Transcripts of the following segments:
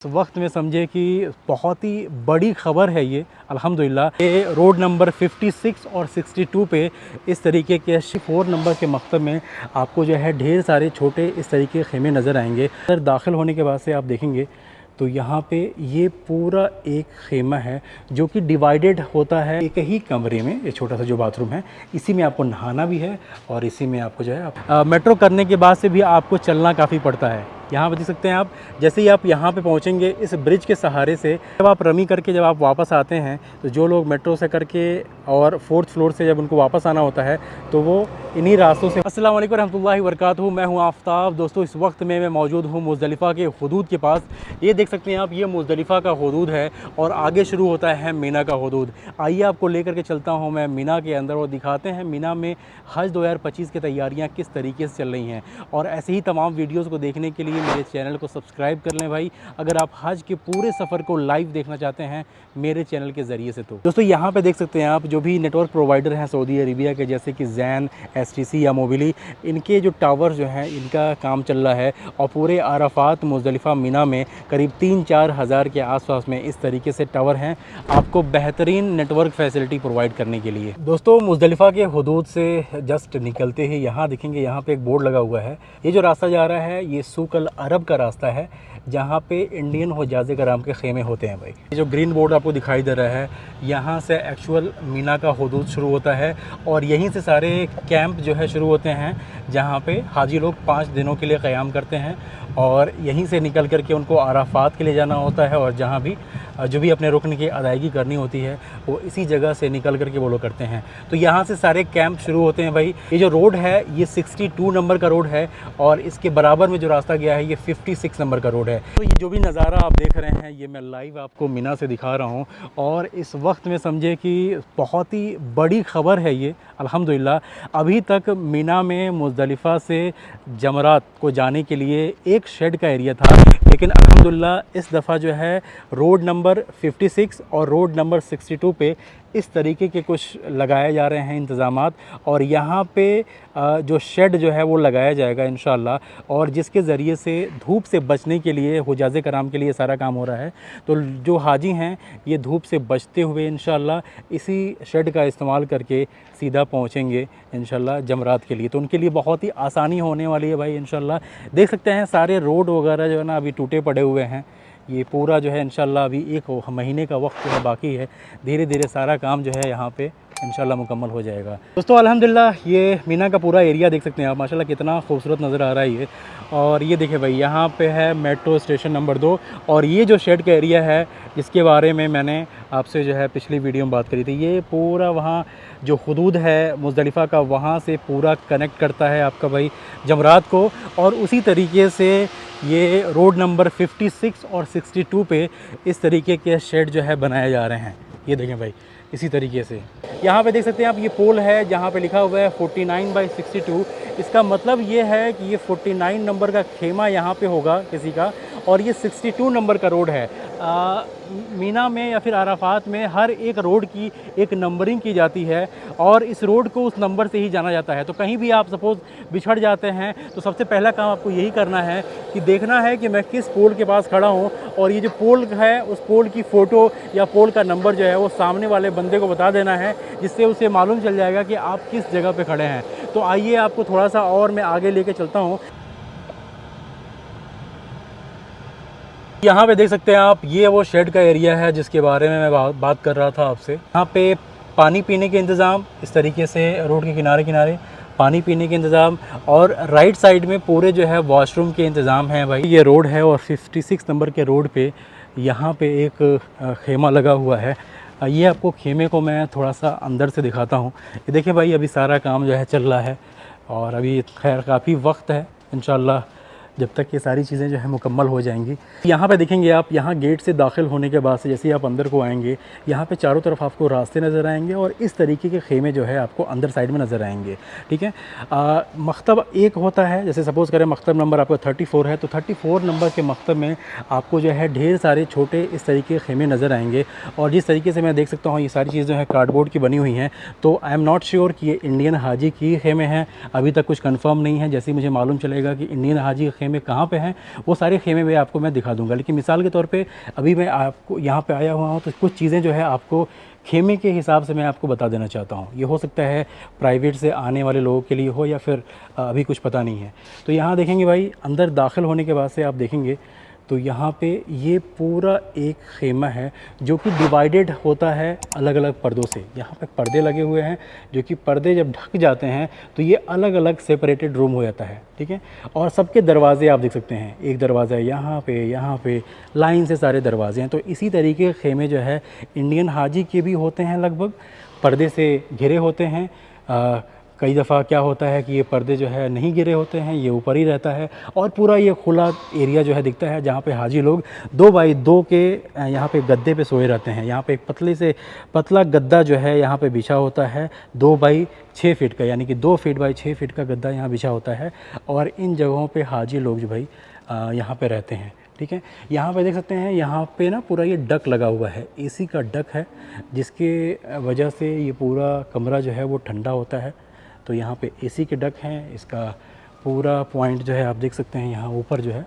इस वक्त में समझे कि बहुत ही बड़ी ख़बर है ये अल्हम्दुलिल्लाह। ये रोड नंबर 56 और 62 पे इस तरीके के 4 नंबर के मकतब में आपको जो है ढेर सारे छोटे इस तरीके के खेमे नज़र आएंगे। अंदर दाखिल होने के बाद से आप देखेंगे तो यहाँ पे ये पूरा एक खेमा है जो कि डिवाइडेड होता है एक ही कमरे में। ये छोटा सा जो बाथरूम है इसी में आपको नहाना भी है और इसी में आपको जो है मेट्रो करने के बाद से भी आपको चलना काफ़ी पड़ता है। यहाँ पर देख सकते हैं आप, जैसे ही आप यहाँ पे पहुँचेंगे इस ब्रिज के सहारे से जब आप रमी करके जब आप वापस आते हैं तो जो लोग मेट्रो से करके और 4th फ्लोर से जब उनको वापस आना होता है तो वो इन्हीं रास्तों से। अस्सलाम वालेकुम रहमतुल्लाहि व बरकातहू। मैं हूँ आफ्ताब। दोस्तों इस वक्त में मैं मौजूद हूँ मुज़दलिफ़ा के हुदूद के पास। ये देख सकते हैं आप, ये मुज़दलिफ़ा का हुदूद है और आगे शुरू होता है मीना का हुदूद। आइए आपको लेकर के चलता हूँ मैं मीना के अंदर और दिखाते हैं मीना में हज 2025 की तैयारियाँ किस तरीके से चल रही हैं। और ऐसे ही तमाम वीडियोज़ को देखने के लिए मेरे चैनल को सब्सक्राइब कर लें भाई, अगर आप हज के पूरे सफ़र को लाइव देखना चाहते हैं मेरे चैनल के ज़रिए से। तो दोस्तों यहाँ पे देख सकते हैं आप, जो भी नेटवर्क प्रोवाइडर हैं सऊदी अरेबिया के, जैसे कि जैन, STC या मोबिली, इनके जो टावर जो हैं इनका काम चल रहा है और पूरे अराफात मुज़दलिफ़ा मीना में करीब 3-4 हज़ार के आसपास में इस तरीके से टावर हैं आपको बेहतरीन नेटवर्क फैसिलिटी प्रोवाइड करने के लिए। दोस्तों मुज़दलिफ़ा के हुदूद से जस्ट निकलते ही यहाँ देखेंगे, यहाँ पे एक बोर्ड लगा हुआ है। ये जो रास्ता जा रहा है ये सूक अल अरब का रास्ता है जहाँ पे इंडियन हुज्जाज कराम के खेमे होते हैं भाई। ये जो ग्रीन बोर्ड आपको दिखाई दे रहा है यहाँ से एक्चुअल मीना का हुदूद शुरू होता है और यहीं से सारे कैंप जो है शुरू होते हैं जहाँ पे हाजी लोग 5 दिनों के लिए क़याम करते हैं और यहीं से निकल कर के उनको अराफात के लिए जाना होता है और जहाँ भी जो भी अपने रुकन की अदायगी करनी होती है वो इसी जगह से निकल कर के वो लोग करते हैं। तो यहाँ से सारे कैंप शुरू होते हैं भाई। ये जो रोड है ये 62 नंबर का रोड है और इसके बराबर में जो रास्ता गया है ये 56 नंबर का रोड है। तो ये जो भी नज़ारा आप देख रहे हैं ये मैं लाइव आपको मीना से दिखा रहा हूँ और इस वक्त में समझे कि बहुत ही बड़ी ख़बर है ये अल्हम्दुलिल्लाह। अभी तक मीना में मुज़दलिफ़ा से जमरात को जाने के लिए एक शेड का एरिया था, लेकिन अल्हम्दुलिल्लाह इस दफ़ा जो है रोड नंबर 56 और रोड नंबर 62 पे इस तरीके के कुछ लगाए जा रहे हैं इंतज़ामात और यहाँ पे जो शेड जो है वो लगाया जाएगा इंशाअल्लाह और जिसके ज़रिए से धूप से बचने के लिए हुज्जाज कराम के लिए सारा काम हो रहा है। तो जो हाजी हैं ये धूप से बचते हुए इंशाअल्लाह इसी शेड का इस्तेमाल करके सीधा पहुँचेंगे इंशाअल्लाह जमरात के लिए। तो उनके लिए बहुत ही आसानी होने वाली है भाई इंशाअल्लाह। देख सकते हैं सारे रोड वगैरह जो है ना अभी टूटे पड़े हुए हैं। ये पूरा जो है इंशाअल्लाह अभी 1 महीने का वक्त जो है बाकी है, धीरे धीरे सारा काम जो है यहाँ पे इंशाअल्लाह मुकम्मल हो जाएगा। दोस्तों अल्हम्दुलिल्लाह ये मीना का पूरा एरिया देख सकते हैं आप, माशाल्लाह कितना खूबसूरत नज़र आ रहा है ये। और ये देखें भाई, यहाँ पे है मेट्रो स्टेशन नंबर 2 और ये जो शेड का एरिया है जिसके बारे में मैंने आपसे जो है पिछली वीडियो में बात करी थी, ये पूरा वहाँ जो हुदूद है मुज़दलिफ़ा का वहाँ से पूरा कनेक्ट करता है आपका भाई जमरात को। और उसी तरीके से ये रोड नंबर 56 और 62 पे इस तरीके के शेड जो है बनाए जा रहे हैं। ये देखें भाई इसी तरीके से यहाँ पे देख सकते हैं आप, ये पोल है जहाँ पे लिखा हुआ है 49/62। इसका मतलब ये है कि ये 49 नंबर का खेमा यहाँ पे होगा किसी का और ये 62 नंबर का रोड है। मीना में या फिर अराफात में हर एक रोड की एक नंबरिंग की जाती है और इस रोड को उस नंबर से ही जाना जाता है। तो कहीं भी आप सपोज़ बिछड़ जाते हैं तो सबसे पहला काम आपको यही करना है कि देखना है कि मैं किस पोल के पास खड़ा हूँ और ये जो पोल है उस पोल की फ़ोटो या पोल का नंबर जो है वो सामने वाले बंदे को बता देना है, जिससे उसे मालूम चल जाएगा कि आप किस जगह पे खड़े हैं। तो आइए आपको थोड़ा सा और मैं आगे लेके चलता हूँ। यहाँ पे देख सकते हैं आप, ये वो शेड का एरिया है जिसके बारे में मैं बात कर रहा था आपसे। यहाँ पे पानी पीने के इंतज़ाम इस तरीके से रोड के किनारे किनारे पानी पीने के इंतज़ाम और राइट साइड में पूरे जो है वॉशरूम के इंतज़ाम हैं भाई। ये रोड है और 56 नंबर के रोड पे यहाँ पे एक खेमा लगा हुआ है। ये आपको खेमे को मैं थोड़ा सा अंदर से दिखाता हूँ। ये देखिए भाई अभी सारा काम जो है चल रहा है और अभी खैर काफ़ी वक्त है इंशाअल्लाह जब तक ये सारी चीज़ें जो है मुकम्मल हो जाएंगी। यहाँ पे देखेंगे आप, यहाँ गेट से दाखिल होने के बाद से जैसे ही आप अंदर को आएंगे यहाँ पे चारों तरफ आपको रास्ते नज़र आएंगे और इस तरीके के खेमे जो है आपको अंदर साइड में नज़र आएंगे। ठीक है, मकतब एक होता है, जैसे सपोज़ करें मकतब नंबर आपका 34 है तो 34 नंबर के मकतब में आपको जो है ढेर सारे छोटे इस तरीके के खेमे नज़र आएंगे। और जिस तरीके से मैं देख सकता हूँ ये सारी चीज़ें जो है कार्डबोर्ड की बनी हुई हैं, तो आई एम नॉट श्योर कि ये इंडियन हाजी की खेमे हैं, अभी तक कुछ कन्फर्म नहीं है। जैसे ही मुझे मालूम चलेगा कि इंडियन हाजी के खेमे कहाँ पे हैं, वो सारे खेमे भी आपको मैं दिखा दूंगा। लेकिन मिसाल के तौर पे अभी मैं आपको यहाँ पे आया हुआ हूँ, तो कुछ चीज़ें जो है आपको खेमे के हिसाब से मैं आपको बता देना चाहता हूँ। ये हो सकता है प्राइवेट से आने वाले लोगों के लिए हो, या फिर अभी कुछ पता नहीं है। तो यहाँ देखेंगे भाई, अंदर दाखिल होने के बाद से आप देखेंगे तो यहाँ पे ये पूरा एक खेमा है जो कि डिवाइडेड होता है अलग अलग पर्दों से। यहाँ पे पर्दे लगे हुए हैं, जो कि पर्दे जब ढक जाते हैं तो ये अलग अलग सेपरेटेड रूम हो जाता है, ठीक है। और सबके दरवाजे आप देख सकते हैं, एक दरवाज़ा है यहाँ पे लाइन से सारे दरवाजे हैं। तो इसी तरीके के खेमे जो है इंडियन हाजी के भी होते हैं, लगभग पर्दे से घिरे होते हैं। कई दफ़ा क्या होता है कि ये पर्दे जो है नहीं गिरे होते हैं, ये ऊपर ही रहता है, और पूरा ये खुला एरिया जो है दिखता है, जहाँ पे हाजी लोग 2 बाई 2 के यहाँ पे गद्दे पे सोए रहते हैं। यहाँ पे एक पतला गद्दा जो है यहाँ पे बिछा होता है 2 बाई 6 फीट का, यानी कि 2 फीट बाई 6 फीट का गद्दा यहाँ बिछा होता है। और इन जगहों पे हाजी लोग जो भाई यहाँ पे रहते हैं, ठीक है। यहाँ पे देख सकते हैं, यहाँ पे ना पूरा ये डक लगा हुआ है, एसी का डक है, जिसके वजह से ये पूरा कमरा जो है वो ठंडा होता है। तो यहाँ पे एसी के डक हैं, इसका पूरा पॉइंट जो है आप देख सकते हैं, यहाँ ऊपर जो है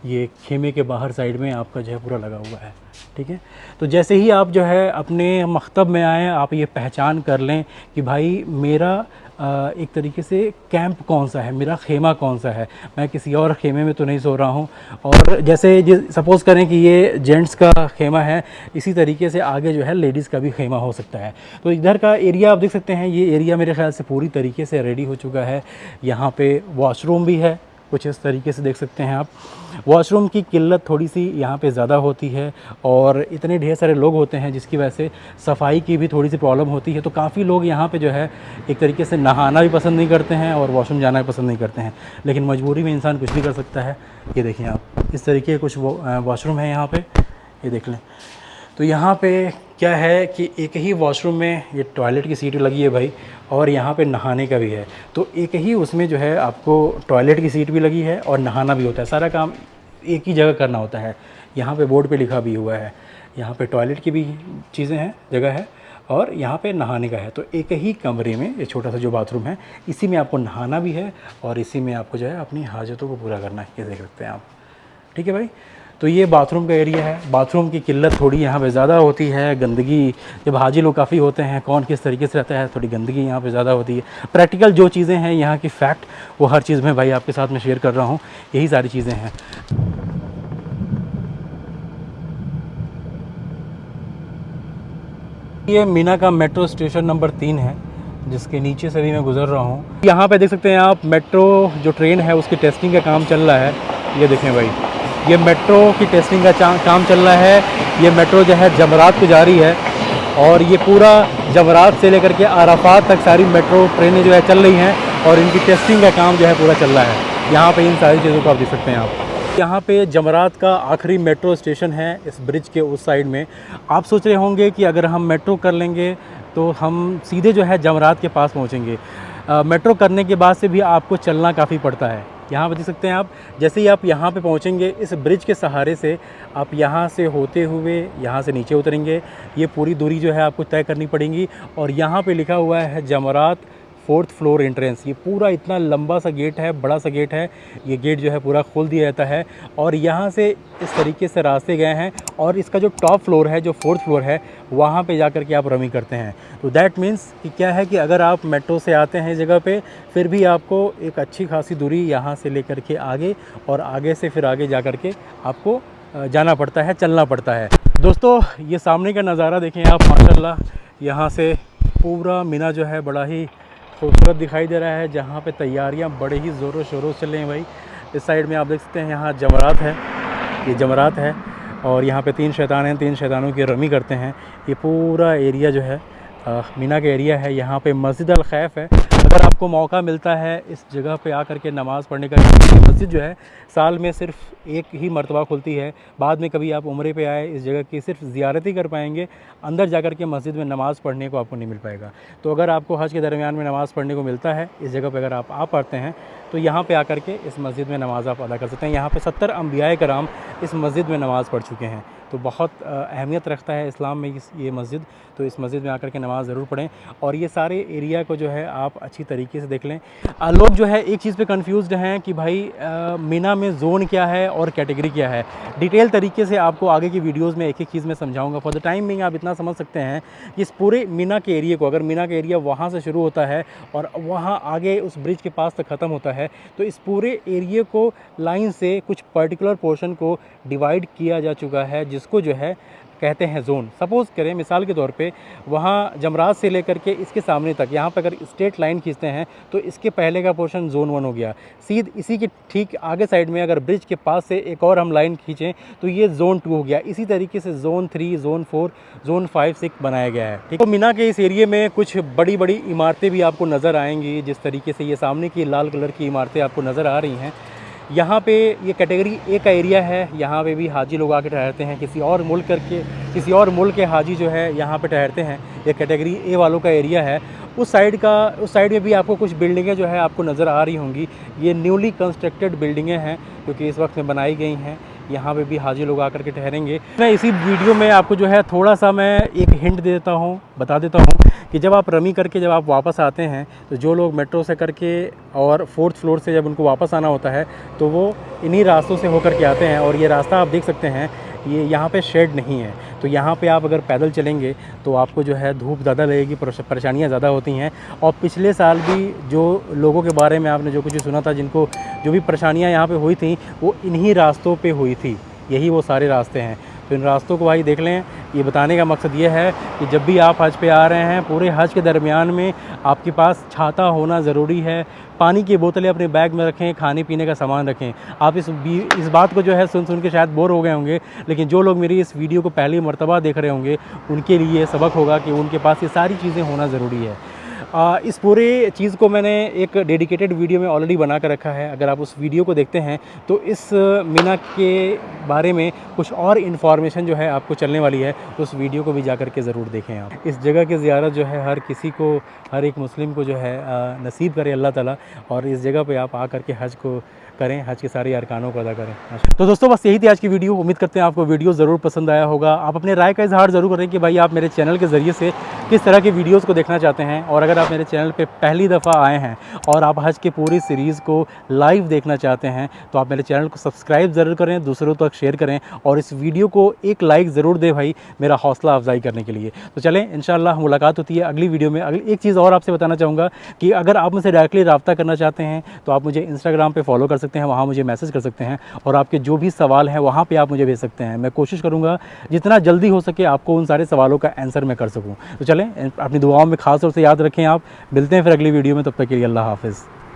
ये खेमे के बाहर साइड में आपका जो है पूरा लगा हुआ है, ठीक है। तो जैसे ही आप जो है अपने मकतब में आएँ, आप ये पहचान कर लें कि भाई मेरा एक तरीके से कैंप कौन सा है, मेरा खेमा कौन सा है, मैं किसी और खेमे में तो नहीं सो रहा हूँ। और जैसे सपोज़ करें कि ये जेंट्स का खेमा है, इसी तरीके से आगे जो है लेडीज़ का भी खेमा हो सकता है। तो इधर का एरिया आप देख सकते हैं, ये एरिया मेरे ख्याल से पूरी तरीके से रेडी हो चुका है। यहाँ पे वॉशरूम भी है, कुछ इस तरीके से देख सकते हैं आप। वॉशरूम की किल्लत थोड़ी सी यहाँ पे ज़्यादा होती है, और इतने ढेर सारे लोग होते हैं जिसकी वजह से सफाई की भी थोड़ी सी प्रॉब्लम होती है। तो काफ़ी लोग यहाँ पे जो है एक तरीके से नहाना भी पसंद नहीं करते हैं और वॉशरूम जाना भी पसंद नहीं करते हैं, लेकिन मजबूरी में इंसान कुछ भी कर सकता है। ये देखिए आप, इस तरीके के कुछ वॉशरूम है यहाँ पर, ये देख लें। तो यहाँ पे क्या है कि एक ही वॉशरूम में ये टॉयलेट की सीट लगी है भाई, और यहाँ पे नहाने का भी है। तो एक ही उसमें जो है आपको टॉयलेट की सीट भी लगी है और नहाना भी होता है, सारा काम एक ही जगह करना होता है। यहाँ पे बोर्ड पे लिखा भी हुआ है, यहाँ पे टॉयलेट की भी चीज़ें हैं, जगह है, और यहाँ पे नहाने का है। तो एक ही कमरे में ये छोटा सा जो बाथरूम है, इसी में आपको नहाना भी है और इसी में आपको जो है अपनी हाजतों को पूरा करना है। ये देख सकते हैं आप, ठीक है भाई। तो ये बाथरूम का एरिया है। बाथरूम की किल्लत थोड़ी यहाँ पे ज़्यादा होती है, गंदगी, जब हाजी लोग काफ़ी होते हैं, कौन किस तरीके से रहता है, थोड़ी गंदगी यहाँ पे ज़्यादा होती है। प्रैक्टिकल जो चीज़ें हैं यहाँ की फैक्ट, वो हर चीज़ में भाई आपके साथ में शेयर कर रहा हूँ, यही सारी चीज़ें हैं। ये मीना का मेट्रो स्टेशन नंबर 3 है, जिसके नीचे से भी मैं गुज़र रहा हूँ। यहाँ पे देख सकते हैं आप, मेट्रो जो ट्रेन है उसकी टेस्टिंग का काम चल रहा है। ये देखें भाई, ये मेट्रो की टेस्टिंग का काम चल रहा है। ये मेट्रो जो है जमरात को जा रही है, और ये पूरा जमरात से लेकर के अराफात तक सारी मेट्रो ट्रेनें जो है चल रही हैं, और इनकी टेस्टिंग का काम जो है पूरा चल रहा है। यहाँ पे इन सारी चीज़ों को आप देख सकते हैं आप। यहाँ पे जमरात का आखिरी मेट्रो स्टेशन है, इस ब्रिज के उस साइड में। आप सोच रहे होंगे कि अगर हम मेट्रो कर लेंगे तो हम सीधे जो है जमरात के पास पहुँचेंगे। मेट्रो करने के बाद से भी आपको चलना काफ़ी पड़ता है। यहाँ पर देख सकते हैं आप, जैसे ही आप यहाँ पे पहुँचेंगे, इस ब्रिज के सहारे से आप यहाँ से होते हुए यहाँ से नीचे उतरेंगे। ये पूरी दूरी जो है आपको तय करनी पड़ेगी, और यहाँ पे लिखा हुआ है जमरात 4th फ्लोर एंट्रेंस। ये पूरा इतना लंबा सा गेट है, बड़ा सा गेट है। ये गेट जो है पूरा खोल दिया जाता है, और यहाँ से इस तरीके से रास्ते गए हैं, और इसका जो टॉप फ्लोर है, जो 4th फ्लोर है, वहाँ पे जा कर के आप रमी करते हैं। तो दैट मीन्स कि क्या है कि अगर आप मेट्रो से आते हैं इस जगह पे, फिर भी आपको एक अच्छी खासी दूरी यहाँ से लेकर के आगे, और आगे से फिर आगे जा कर के आपको जाना पड़ता है, चलना पड़ता है। दोस्तों, ये सामने का नज़ारा देखें आप, माशाल्लाह, यहाँ से पूरा मीना जो है बड़ा ही खूबसूरत दिखाई दे रहा है, जहाँ पे तैयारियाँ बड़े ही ज़ोरों शोरों से चल रही हैं भाई। इस साइड में आप देख सकते हैं, यहाँ जमरात है, ये जमरात है, और यहाँ पे 3 शैतान हैं, 3 शैतानों की रमी करते हैं। ये पूरा एरिया जो है मीना का एरिया है। यहाँ पे मस्जिद अल खैफ है। अगर आपको मौका मिलता है इस जगह पे आकर के नमाज़ पढ़ने का, मस्जिद जो है साल में सिर्फ एक ही मरतबा खुलती है। बाद में कभी आप उम्रे पे आए, इस जगह की सिर्फ ज़ियारत ही कर पाएंगे, अंदर जाकर के मस्जिद में नमाज़ पढ़ने को आपको नहीं मिल पाएगा। तो अगर आपको हज के दरमियान में नमाज़ पढ़ने को मिलता है इस जगह पर, अगर आप आ पाते हैं, तो यहाँ पे आकर के इस मस्जिद में नमाज़ आप अदा कर सकते हैं। यहाँ पे 70 अंबियाए कराम इस मस्जिद में नमाज़ पढ़ चुके हैं। तो बहुत अहमियत रखता है इस्लाम में ये मस्जिद। तो इस मस्जिद में आकर के नमाज़ ज़रूर पढ़ें, और ये सारे एरिया को जो है आप अच्छी तरीके तरीके से देख लें। लोग जो है एक चीज़ पे कंफ्यूज्ड हैं कि भाई मीना में ज़ोन क्या है और कैटेगरी क्या है। डिटेल तरीके से आपको आगे की वीडियोस में एक एक चीज़ में समझाऊंगा। फॉर द टाइम बिंग आप इतना समझ सकते हैं कि इस पूरे मीना के एरिया को, अगर मीना का एरिया वहाँ से शुरू होता है और वहाँ आगे उस ब्रिज के पास तक ख़त्म होता है, तो इस पूरे एरिया को लाइन से कुछ पर्टिकुलर पोर्शन को डिवाइड किया जा चुका है, जिसको जो है कहते हैं ज़ोन। सपोज़ करें मिसाल के तौर पे वहाँ जमराज से लेकर के इसके सामने तक, यहाँ पर अगर स्ट्रेट लाइन खींचते हैं तो इसके पहले का पोर्शन ज़ोन 1 हो गया। इसी के ठीक आगे साइड में अगर ब्रिज के पास से एक और हम लाइन खींचें तो ये ज़ोन 2 हो गया। इसी तरीके से ज़ोन 3, ज़ोन 4, ज़ोन 5, 6 बनाया गया है। ठीक, तो मीना के इस एरिए में कुछ बड़ी बड़ी इमारतें भी आपको नज़र आएंगी। जिस तरीके से ये सामने की लाल कलर की इमारतें आपको नज़र आ रही हैं, यहाँ पे ये कैटेगरी ए का एरिया है। यहाँ पे भी हाजी लोग आके ठहरते हैं। किसी और मुल्क के हाजी जो है यहाँ पे ठहरते हैं। ये कैटेगरी ए वालों का एरिया है। उस साइड में भी आपको कुछ बिल्डिंगें जो है आपको नज़र आ रही होंगी। ये न्यूली कंस्ट्रक्टेड बिल्डिंगें हैं क्योंकि इस वक्त में बनाई गई हैं। यहाँ पे भी हाजी लोग आकर के ठहरेंगे। मैं इसी वीडियो में आपको जो है थोड़ा सा मैं एक हिंट बता देता हूँ कि जब आप रमी करके जब आप वापस आते हैं तो जो लोग मेट्रो से करके और 4th फ्लोर से जब उनको वापस आना होता है तो वो इन्हीं रास्तों से होकर के आते हैं। और ये रास्ता आप देख सकते हैं, ये यहाँ पे शेड नहीं है, तो यहाँ पे आप अगर पैदल चलेंगे तो आपको जो है धूप ज़्यादा लगेगी, परेशानियाँ ज़्यादा होती हैं। और पिछले साल भी जो लोगों के बारे में आपने जो कुछ सुना था, जिनको जो भी परेशानियाँ यहाँ पे हुई थी वो इन्हीं रास्तों पे हुई थी। यही वो सारे रास्ते हैं। तो इन रास्तों को भाई देख लें। ये बताने का मकसद ये है कि जब भी आप हज पे आ रहे हैं, पूरे हज के दरमियान में आपके पास छाता होना ज़रूरी है। पानी की बोतलें अपने बैग में रखें, खाने पीने का सामान रखें। आप इस बात को जो है सुन के शायद बोर हो गए होंगे, लेकिन जो लोग मेरी इस वीडियो को पहली मर्तबा देख रहे होंगे उनके लिए सबक होगा कि उनके पास ये सारी चीज़ें होना ज़रूरी है। इस पूरे चीज़ को मैंने एक डेडिकेटेड वीडियो में ऑलरेडी बना कर रखा है। अगर आप उस वीडियो को देखते हैं तो इस मीना के बारे में कुछ और इन्फॉर्मेशन जो है आपको चलने वाली है, तो उस वीडियो को भी जा कर के ज़रूर देखें आप। इस जगह की ज़ियारत जो है हर किसी को, हर एक मुस्लिम को जो है नसीब करे अल्लाह ताला, और इस जगह पे आप आकर के हज को करें, हज के सारे अरकानों को अदा करें। तो दोस्तों बस यही थी आज की वीडियो। उम्मीद करते हैं आपको वीडियो ज़रूर पसंद आया होगा। आप अपने राय का इजहार ज़रूर करें कि भाई आप मेरे चैनल के ज़रिए से किस तरह के वीडियोज़ को देखना चाहते हैं। और अगर आप मेरे चैनल पे पहली दफ़ा आए हैं और आप हज के पूरी सीरीज़ को लाइव देखना चाहते हैं तो आप मेरे चैनल को सब्सक्राइब ज़रूर करें, दूसरों तक शेयर करें और इस वीडियो को एक लाइक ज़रूर दें भाई, मेरा हौसला अफजाई करने के लिए। तो चलें, इंशाअल्लाह मुलाकात होती है अगली वीडियो में। एक चीज़ और आपसे बताना चाहूँगा कि अगर आप मुझसे डायरेक्टली रब्ता करना चाहते हैं तो आप मुझे इंस्टाग्राम पर फॉलो कर सकते हैं, वहाँ मुझे मैसेज कर सकते हैं और आपके जो भी सवाल हैं वहाँ पे आप मुझे भेज सकते हैं। मैं कोशिश करूँगा जितना जल्दी हो सके आपको उन सारे सवालों का आंसर मैं कर सकूँ। तो चलें, अपनी दुआओं में खास तौर से याद रखें आप। मिलते हैं फिर अगली वीडियो में, तब तक के लिए अल्लाह हाफ़िज़।